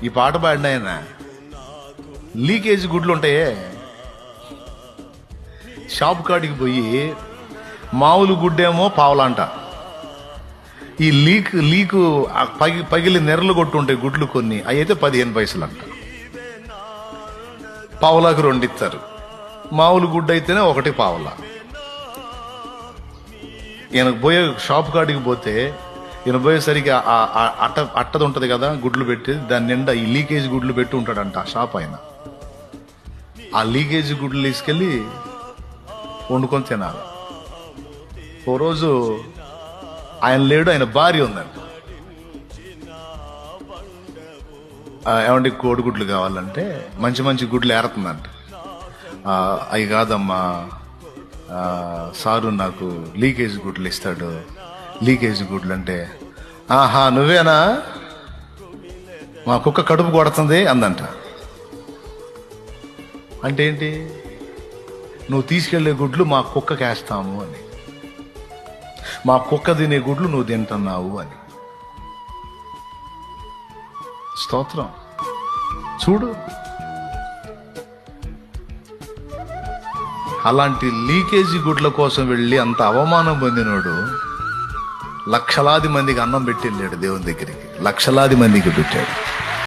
ఈ పాట పాడిన ఆయన లీకేజ్ గుడ్లు ఉంటాయే, షాప్ కాడికి పోయి మామూలు గుడ్డేమో పావులంట, ఈ లీకు పగిలి నెర్రలు కొట్టుంటాయి గుడ్లు కొన్ని, అవి అయితే 15 పైసలు అంట. పావులాకి 2 ఇస్తారు, మామూలు గుడ్డ అయితేనే 1 పావులా. ఈయనకు పోయే షాప్ కాడికి పోతే ఈయన పోయేసరికి అట్టది ఉంటది కదా గుడ్లు పెట్టి, దాని నిండా ఈ లీకేజ్ గుడ్లు పెట్టి ఉంటాడంట ఆ షాప్ ఆయన. ఆ లీకేజ్ గుడ్లు తీసుకెళ్ళి వండుకొని తినాలి. ఓ రోజు ఆయన లేడు, ఆయన భార్య ఉందంట. ఏమంటే కోడిగుడ్లు కావాలంటే మంచి మంచి గుడ్లు ఏరుతుందంట. అవి కాదమ్మా సారు నాకు లీకేజ్ గుడ్లు ఇస్తాడు. లీకేజ్ గుడ్లు అంటే, ఆహా నువ్వేనా, మా కుక్క కడుపు కొడుతుంది అందంట. అంటే ఏంటి, నువ్వు తీసుకెళ్లే గుడ్లు మా కుక్కకి వేస్తాము అని, మా కుక్క తినే గుడ్లు నువ్వు తింటున్నావు అని. స్తోత్రం. చూడు, అలాంటి లీకేజీ గుడ్ల కోసం వెళ్ళి అంత అవమానం పొందినోడు లక్షలాది మందికి అన్నం పెట్టి వెళ్ళాడు దేవుని దగ్గరికి, లక్షలాది మందికి పెట్టాడు.